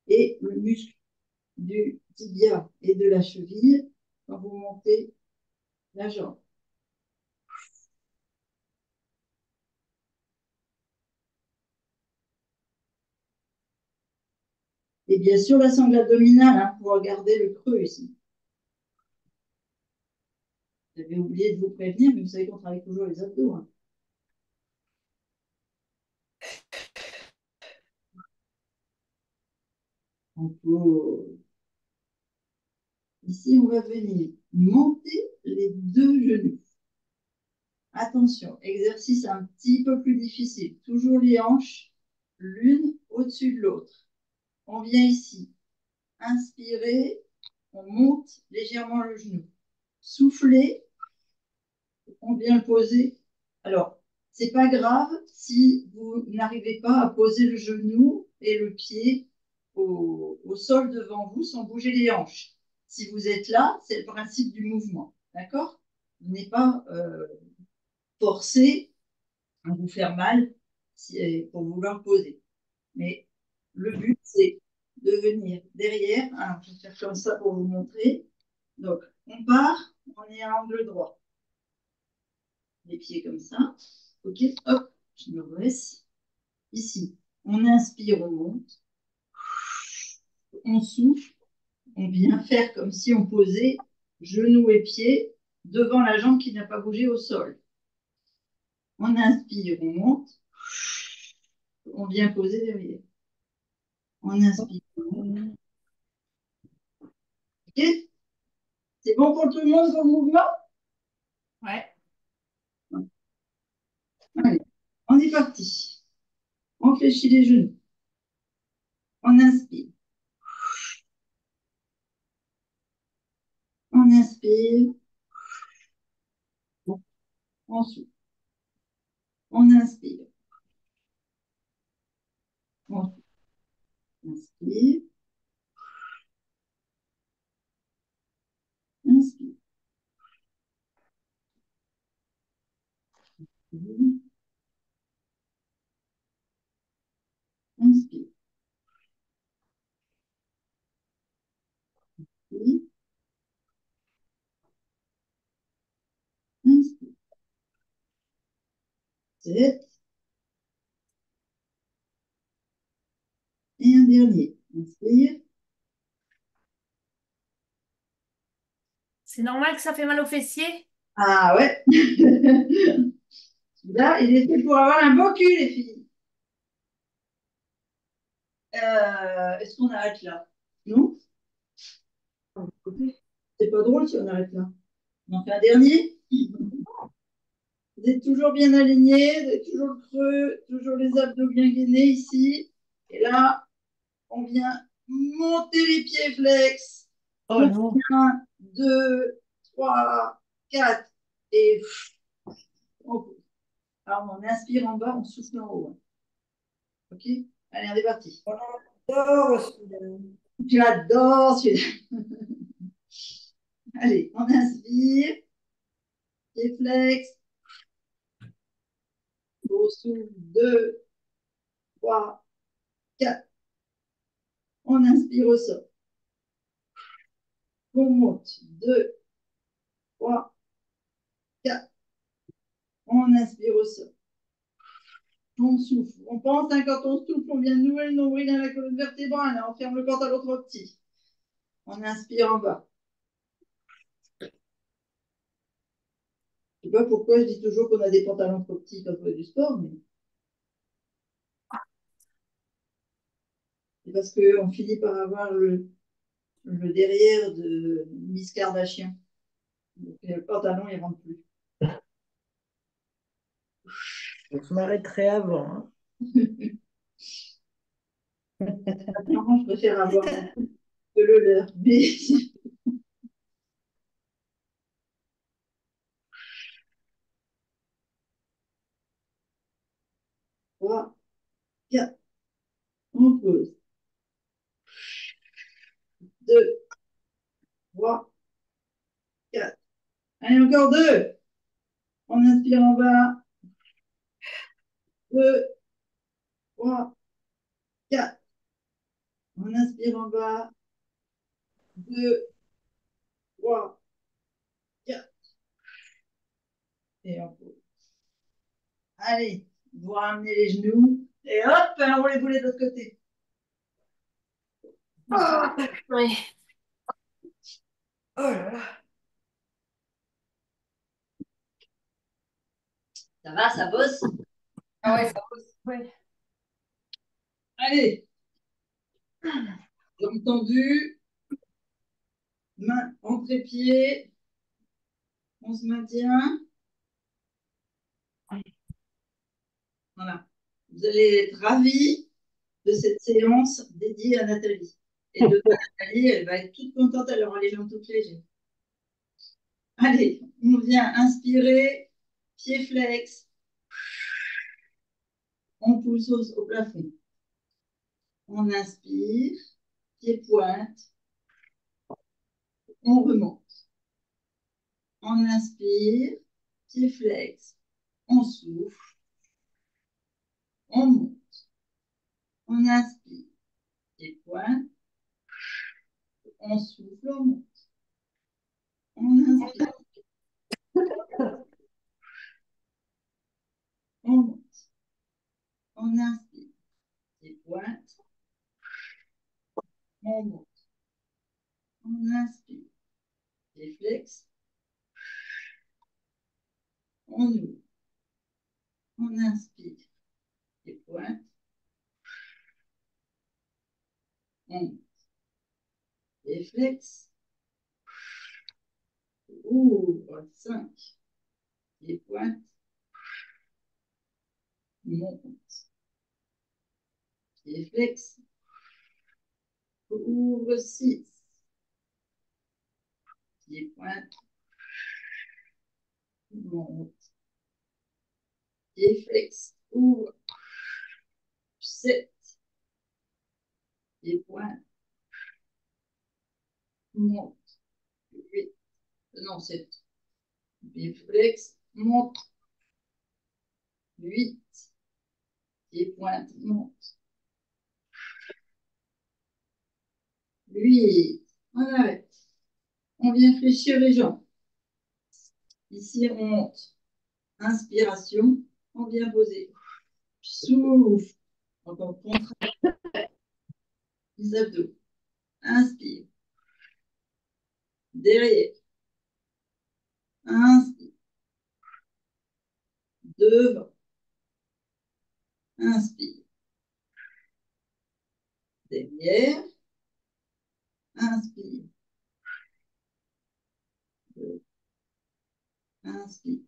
et le muscle du tibia et de la cheville quand vous montez la jambe. Et bien sûr, la sangle abdominale, hein, pour regarder le creux ici. J'avais oublié de vous prévenir, mais vous savez qu'on travaille toujours les abdos. Hein. Ici, on va venir monter les deux genoux. Attention, exercice un petit peu plus difficile. Toujours les hanches, l'une au-dessus de l'autre. On vient ici. Inspirez, on monte légèrement le genou. Soufflez, on vient le poser. Alors, c'est pas grave si vous n'arrivez pas à poser le genou et le pied au sol devant vous sans bouger les hanches. Si vous êtes là, c'est le principe du mouvement. D'accord? Vous n'êtes pas forcé à vous faire mal pour vouloir poser. Mais le but, c'est de venir derrière. Alors, je vais faire comme ça pour vous montrer. Donc, on part, on est à angle droit. Les pieds comme ça. OK, hop, je me redresse. Ici, on inspire, on monte. On souffle. On vient faire comme si on posait genoux et pieds devant la jambe qui n'a pas bougé au sol. On inspire, on monte. On vient poser derrière. On inspire, on monte. OK? C'est bon pour tout le monde pour le mouvement? Ouais. Allez, on est parti. On fléchit les genoux. On inspire. On inspire. On souffle. On inspire. On souffle. Inspire. Inspire. Inspire. Inspire. 7. Et un dernier. Inspire. C'est normal que ça fait mal aux fessiers? Ah ouais. Là, il est fait pour avoir un beau cul, les filles. Est-ce qu'on arrête là? Non? C'est pas drôle si on arrête là. On en fait un dernier? Vous êtes toujours bien alignés, vous êtes toujours creux, toujours les abdos bien gainés ici. Et là, on vient monter les pieds flex. Oh non. 1, 2, 3, 4. Et on pose. Alors, on inspire en bas, on souffle en haut. OK? Allez, on est parti. J'adore celui-là. J'adore celui-là. Allez, on inspire. Pieds flex. On souffle 2, 3, 4. On inspire au sol. On monte. 2, 3, 4. On inspire au sol. On souffle. On pense, hein, quand on souffle, on vient de nouer le nombril à la colonne vertébrale. Hein, on ferme le corps à l'autre petit. On inspire en bas. Je ne sais pas pourquoi je dis toujours qu'on a des pantalons trop petits quand on fait du sport, mais c'est parce qu'on finit par avoir le derrière de Miss Kardashian. Donc, le pantalon, il ne rentre plus. Je m'arrêterai avant, hein. Apparemment, je préfère avoir que le leur. Mais 3, 4. On pose. 2, 3, 4. Allez, encore 2. On inspire en bas. 2, 3, 4. On inspire en bas. 2, 3, 4. Et on pose. Allez, vous ramenez les genoux. Et hop, on les boulets de l'autre côté. Oh, oui. Oh là là. Ça va, ça bosse? Ah ouais, ça pose. Ouais. Allez. Jambes tendues. Main entre pieds. On se maintient. Voilà. Vous allez être ravis de cette séance dédiée à Nathalie. Et de Nathalie, elle va être toute contente, elle aura les jambes toutes légères. Allez, on vient inspirer, pied flex, on pousse au plafond. On inspire, pied pointe, on remonte. On inspire, pied flex, on souffle, on monte. On inspire, pied pointe, on souffle, on monte. On inspire, on monte. On inspire, pied pointe, on monte. On inspire, pied flex, on ouvre. On inspire, pied pointe, on monte. Pied flex, ouvre, 5. Pied pointe, monte. Pied flex, ouvre, 6. Pied pointe, monte. Pied flex, ouvre, 7. Pied pointe, monte. 8. Non, 7. Pied flex, monte. 8. Pied pointe, monte. 8. On arrête. On vient fléchir les jambes. Ici, on monte. Inspiration. On vient poser. Souffle. Encore contract. Les abdos. Inspire. Derrière. Inspire. Devant. Inspire. Derrière. Inspire. Devant. Inspire.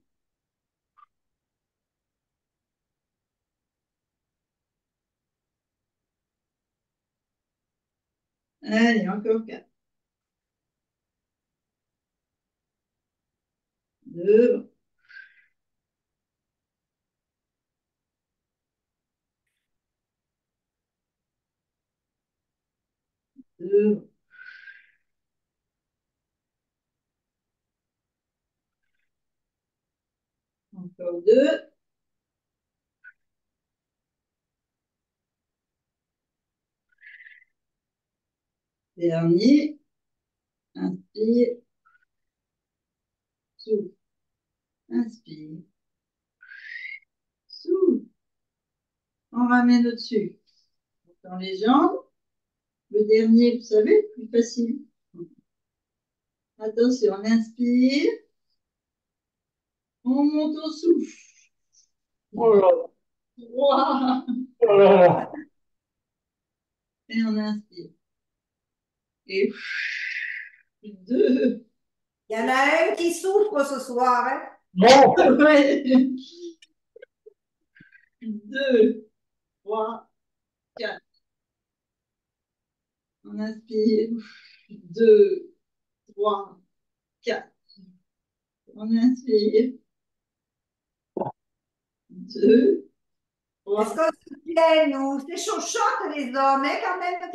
Allez, encore 4. Devant. Devant. Encore 2. Dernier. Inspire. Souffle. Inspire. Souffle. On ramène au-dessus. Dans les jambes. Le dernier, vous savez, plus facile. Attention, on inspire. On monte au souffle. Oh là 3. là. Et on inspire. Et 2. Il y en a un qui souffre ce soir, hein? Non. 2, 3, 4. On inspire. 2, 3, 4. On inspire. 2, Est-ce 3. qu'on se plaît, nous? C'est chaud les hommes, hein, quand même.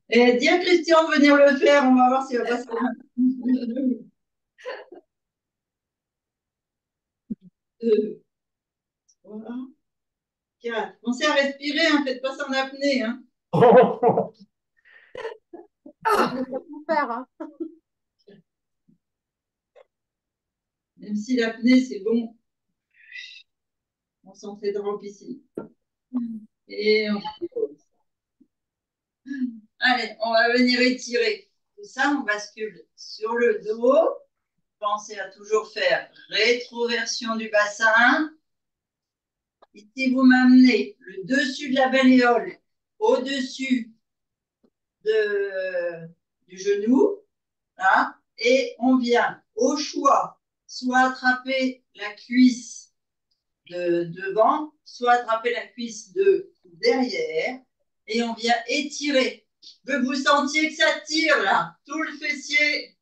Et dis à Christian de venir le faire, on va voir s'il va passer. 2, 3, 4. Pensez à respirer, hein, faites pas ça en apnée. Hein. Je vais tout faire, hein. Même si l'apnée, c'est bon, on s'entraînera en piscine. Et on pose. Allez, on va venir étirer. Tout ça, on bascule sur le dos. Pensez à toujours faire rétroversion du bassin. Ici, vous m'amenez le dessus de la balléole au-dessus du genou. Là, et on vient au choix soit attraper la cuisse de devant, soit attraper la cuisse de derrière et on vient étirer. Je veux que vous sentiez que ça tire là, tout le fessier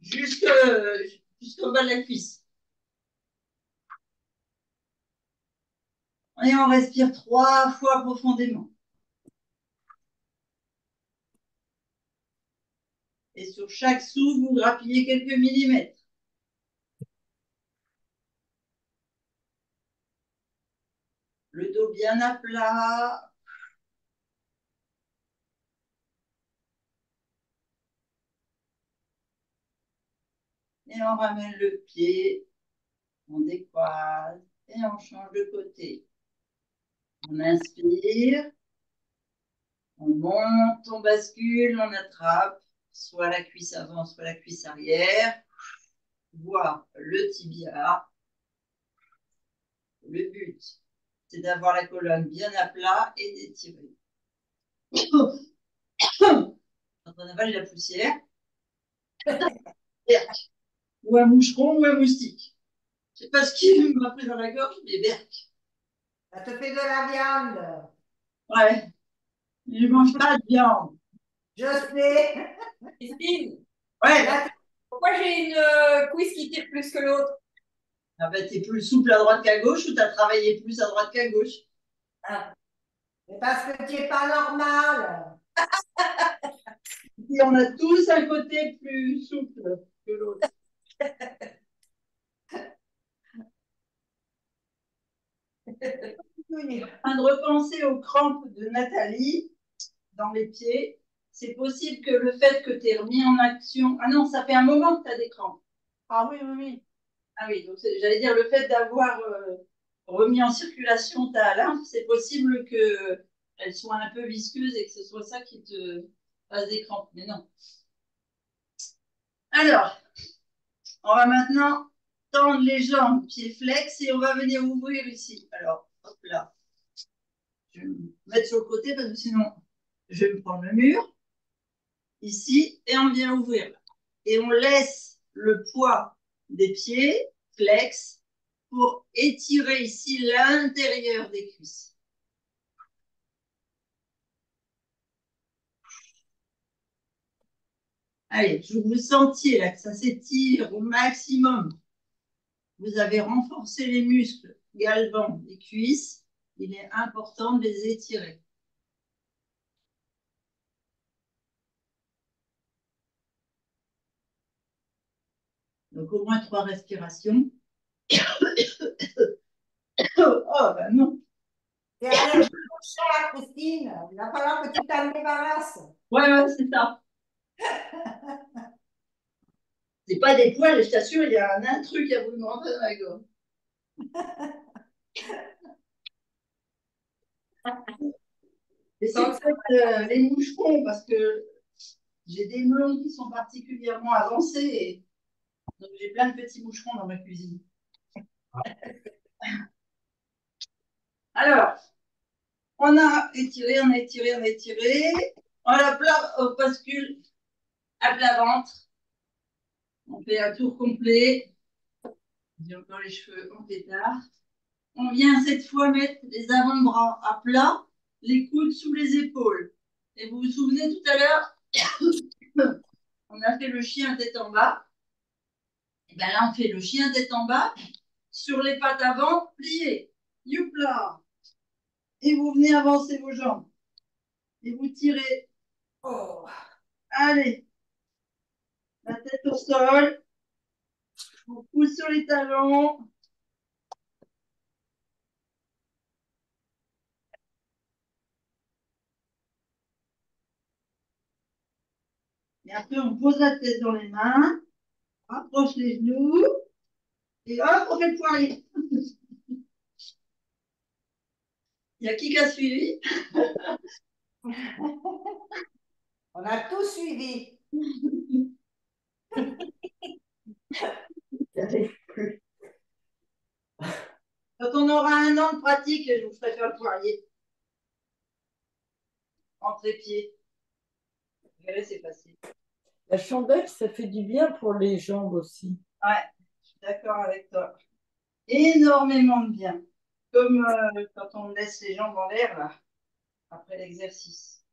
jusqu'au bas de la cuisse. Et on respire 3 fois profondément. Et sur chaque souffle, vous grappillez quelques millimètres. Le dos bien à plat. Et on ramène le pied, on décolle et on change de côté. On inspire, on monte, on bascule, on attrape soit la cuisse avant, soit la cuisse arrière, voire le tibia. Le but, c'est d'avoir la colonne bien à plat et d'étirer. Quand on avale la poussière, ou un moucheron ou un moustique. Je sais pas ce qui m'a pris dans la gorge, mais berk. Ça te fait de la viande. Ouais, je mange pas de viande. Je sais. Christine, Ouais, Là, pourquoi j'ai une cuisse qui tire plus que l'autre? ah ben, t'es plus souple à droite qu'à gauche ou t'as travaillé plus à droite qu'à gauche? c'est parce que tu n'es pas normal. Et on a tous un côté plus souple que l'autre. Oui. En train de repenser aux crampes de Nathalie dans les pieds. C'est possible que le fait que tu aies remis en action. Ah non, ça fait un moment que tu as des crampes. Ah oui, oui, oui. Ah oui, donc j'allais dire le fait d'avoir remis en circulation ta lymphe, c'est possible qu'elle soit un peu visqueuse et que ce soit ça qui te fasse des crampes. Mais non. Alors, on va maintenant tendre les jambes, pieds flex, et on va venir ouvrir ici. Alors, hop là. Je vais me mettre sur le côté parce que sinon, je vais me prendre le mur. Ici, et on vient ouvrir. Et on laisse le poids des pieds flex pour étirer ici l'intérieur des cuisses. Allez, je vous sentiez là que ça s'étire au maximum. Vous avez renforcé les muscles galvans des cuisses. Il est important de les étirer. Donc au moins 3 respirations. Oh, ben non. T'es allergique au chat, Christine. Il va falloir que tu t'en débarrasses. Ouais, c'est ça. C'est pas des poils, je t'assure, il y a un truc qui a voulu me rentrer dans la gorge. Et c'est peut-être les moucherons, parce que j'ai des melons qui sont particulièrement avancés. Et donc j'ai plein de petits moucherons dans ma cuisine. Alors, on a étiré, on a étiré, on a étiré. On bascule à plat ventre. On fait un tour complet. J'ai encore les cheveux en pétard. On vient cette fois mettre les avant-bras à plat, les coudes sous les épaules. Et vous vous souvenez tout à l'heure, on a fait le chien tête en bas. Et bien là, on fait le chien tête en bas, sur les pattes avant, pliées. Youpla! Et vous venez avancer vos jambes. Et vous tirez. Oh. Allez. La tête au sol. Vous poussez sur les talons. Et après, on pose la tête dans les mains. Rapproche les genoux. Et hop, on fait le poirier. Il y a qui a suivi? On a tout suivi. Quand on aura 1 an de pratique, je vous ferai faire le poirier. Entre les pieds. Vous verrez, c'est facile. La chandelle, ça fait du bien pour les jambes aussi. Ouais, je suis d'accord avec toi. énormément de bien. Comme quand on laisse les jambes en l'air, là, après l'exercice.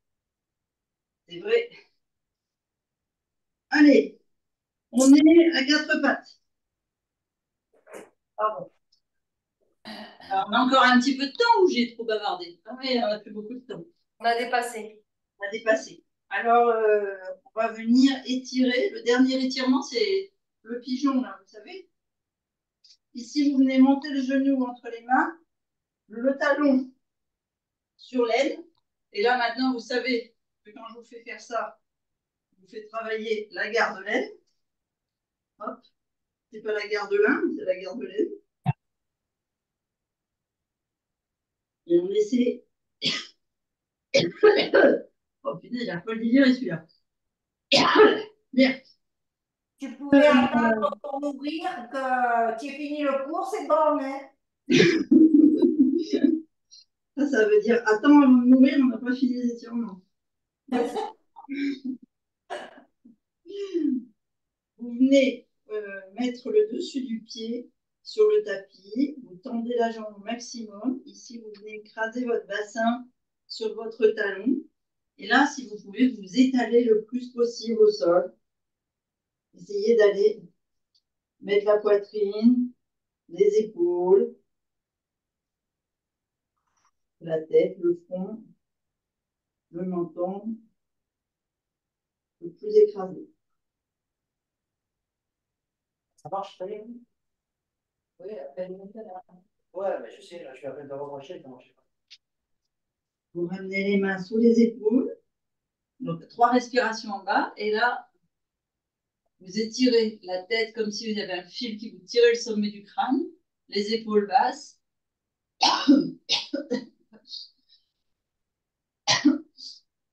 C'est vrai. Allez, on est à quatre pattes. Pardon. Alors, on a encore un petit peu de temps ou j'ai trop bavardé? Ah oui, on n'a plus beaucoup de temps. On a dépassé. On a dépassé. Alors, on va venir étirer. Le dernier étirement, c'est le pigeon, là, vous savez. Ici, vous venez monter le genou entre les mains, le talon sur l'aine. Et là, maintenant, vous savez que quand je vous fais faire ça, je vous fais travailler la garde de l'aine. Hop, c'est pas la garde de l'un, c'est la garde de l'aine. Et on essaie. Oh putain, il a pas le digérer celui-là. Merde. Tu pouvais attendre pour mourir que tu aies fini le cours, c'est bon, hein? Ça veut dire attends avant de mourir, on n'a pas fini les étirements. Vous venez mettre le dessus du pied sur le tapis, vous tendez la jambe au maximum. Ici, vous venez écraser votre bassin sur votre talon. Et là, si vous pouvez, vous étaler le plus possible au sol. Essayez d'aller mettre la poitrine, les épaules, la tête, le front, le menton, le plus écrasé. Ça marche très bien. Oui, après, là. Ouais, mais je sais, là, je suis à peine de rebrancher, ça marche pas. Vous ramenez les mains sous les épaules. Donc, 3 respirations en bas. Et là, vous étirez la tête comme si vous avez un fil qui vous tirait le sommet du crâne. Les épaules basses.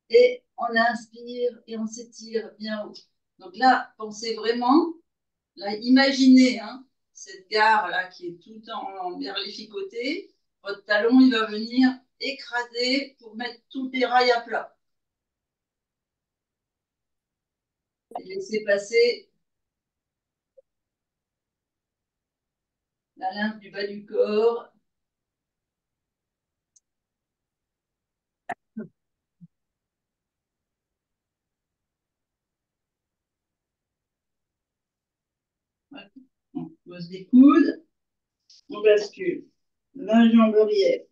Et on inspire et on s'étire bien haut. Donc là, pensez vraiment, là, imaginez cette gare-là qui est tout en berlificoté. Votre talon, il va venir écraser pour mettre tous les rails à plat. Et laissez passer la lymphe du bas du corps. Voilà. On pose les coudes. On bascule. La jambe arrière.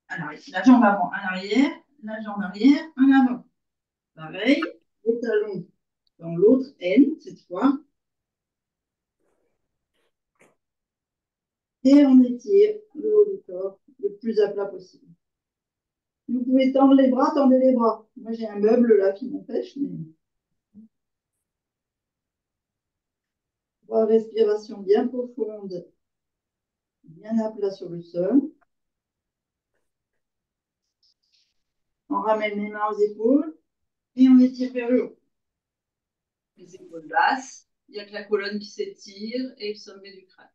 La jambe avant en arrière. La jambe arrière en avant. Pareil. Le talon dans l'autre aine, cette fois. Et on étire le haut du corps le plus à plat possible. Vous pouvez tendre les bras, tendez les bras. Moi, j'ai un meuble là qui m'empêche, mais 3 respirations bien profondes, bien à plat sur le sol. On ramène les mains aux épaules et on étire vers le haut. Les épaules basses, il n'y a que la colonne qui s'étire et le sommet du crâne.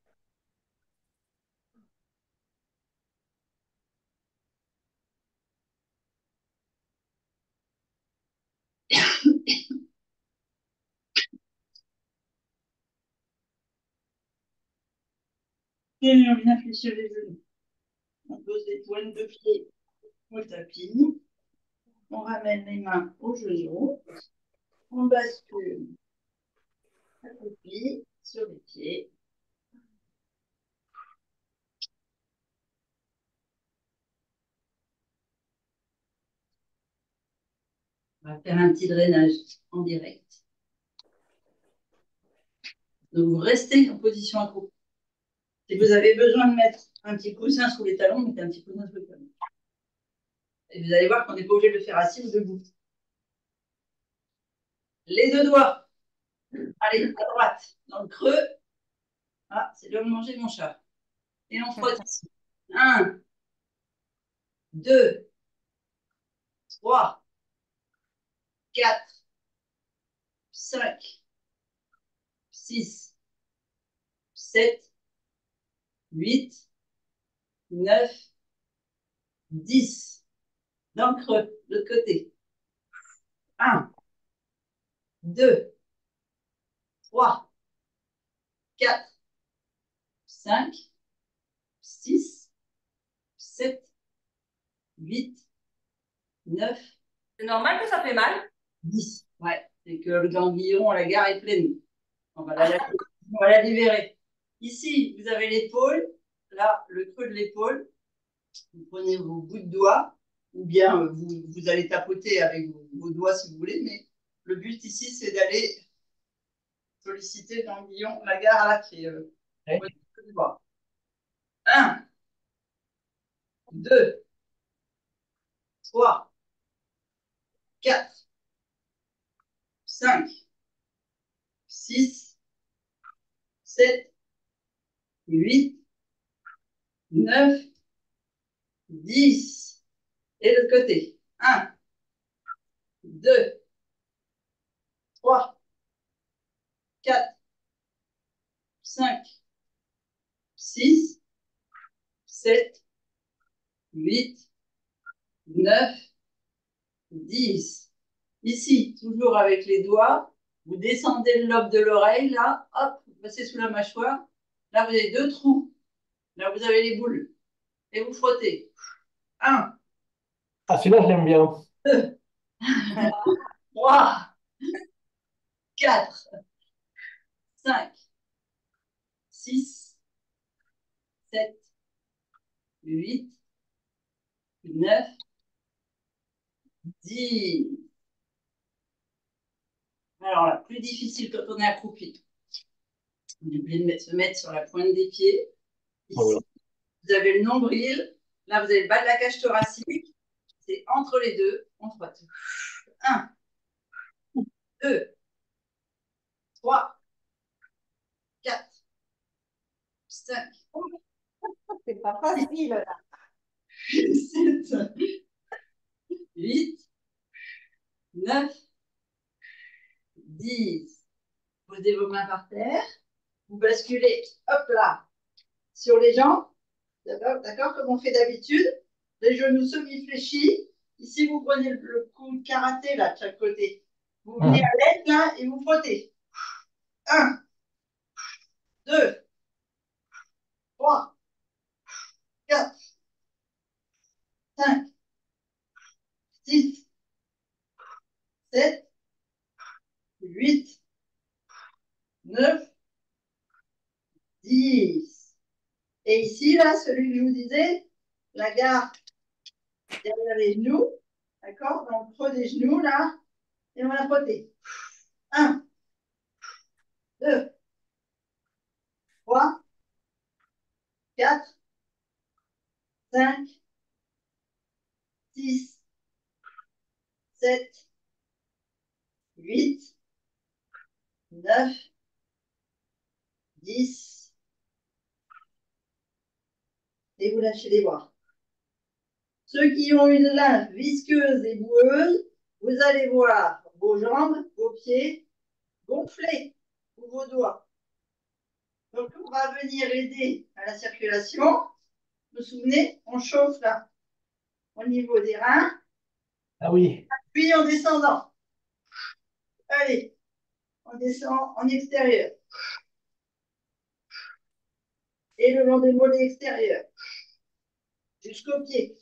Et on vient fléchir les genoux. On pose les pointes de pied au tapis. On ramène les mains aux genoux. On bascule accroupi sur les pieds. On va faire un petit drainage en direct. Donc, vous restez en position accroupie. Si vous avez besoin de mettre un petit coussin sous les talons, mettez un petit coussin sous les talons. Et vous allez voir qu'on n'est pas obligé de le faire assis ou debout. Les deux doigts. Allez, à droite, dans le creux. Ah, c'est là où manger mon chat. Et on frotte ici. 1, 2, 3, 4, 5, 6, 7, 8, 9, 10. Dans le creux, de l'autre côté. 1, 2, 3, 4, 5, 6, 7, 8, 9, C'est normal que ça fait mal? 10. Ouais, c'est que le ganglion, la gare est pleine. On va la libérer. Ici, vous avez l'épaule. Là, le creux de l'épaule. Vous prenez vos bouts de doigts, ou bien vous allez tapoter avec vos doigts si vous voulez, mais le but ici, c'est d'aller solliciter le ganglion, la gare là qui est Ouais. au niveau du doigt. 1, 2, 3, 4, 5, 6, 7, 8, 9, 10. Et de l'autre côté. 1, 2, 3, 4, 5, 6, 7, 8, 9, 10. Ici, toujours avec les doigts, vous descendez le lobe de l'oreille, là, hop, vous passez sous la mâchoire. Là, vous avez 2 trous. Là, vous avez les boules. Et vous frottez. 1, Ah, celui-là, je l'aime bien. 2, 3, 4, 5, 6, 7, 8, 9, 10. Alors là, plus difficile quand on est accroupi. On est obligé de se mettre sur la pointe des pieds. Ici, Voilà. vous avez le nombril. Là, vous avez le bas de la cage thoracique. C'est entre les deux. On frotte. 1, 2, 3, 4, 5, C'est pas facile, là. 7, 8, 9, 10. Posez vos mains par terre. Vous basculez, hop là, sur les jambes. D'accord, comme on fait d'habitude. Les genoux semi-fléchis. Ici, vous prenez le coup de karaté là, de chaque côté. Vous venez à l'aide là et vous frottez. 1, 2, 3, 4, 5, 6, 7, 8, 9, 10. Et ici, là, celui que je vous disais, la garde derrière les genoux, d'accord, dans le creux des genoux, là, et on va frotter. 1, 2, 3, 4, 5, 6, 7, 8, 9, 10. Et vous lâchez les bras. Ceux qui ont une lymphe visqueuse et boueuse, vous allez voir vos jambes, vos pieds gonfler, ou vos doigts. Donc, on va venir aider à la circulation. Vous vous souvenez, on chauffe là, au niveau des reins, Ah oui. puis en descendant. Allez, on descend en extérieur. Et le long des mollets extérieurs. Jusqu'au pied.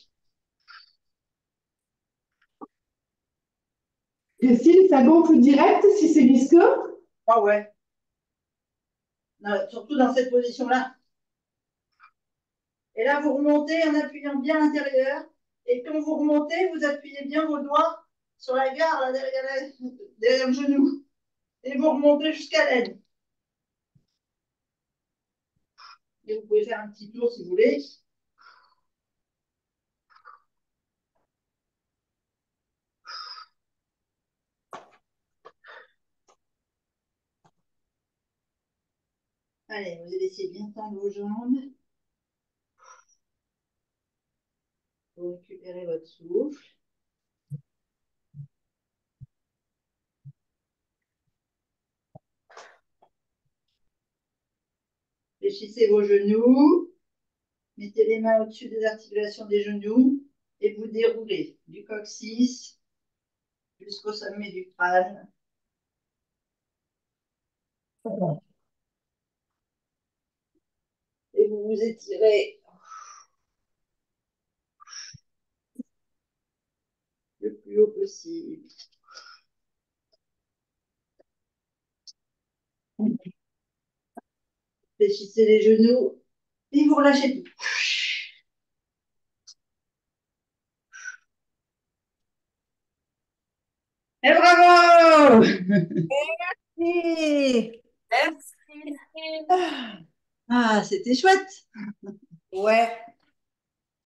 Christine, ça gonfle direct si c'est visqueux? Ah ouais. Non, surtout dans cette position-là. Et là, vous remontez en appuyant bien l'intérieur. Et quand vous remontez, vous appuyez bien vos doigts sur la garde là, derrière le genou. Et vous remontez jusqu'à l'aine. Et vous pouvez faire un petit tour si vous voulez. Allez, vous laissez bien tendre vos jambes. Vous récupérez votre souffle. Fléchissez vos genoux. Mettez les mains au-dessus des articulations des genoux et vous déroulez du coccyx jusqu'au sommet du crâne. Et vous vous étirez le plus haut possible. Fléchissez les genoux et vous relâchez tout. Et bravo! Oui. Merci. Ah, c'était chouette. Ouais.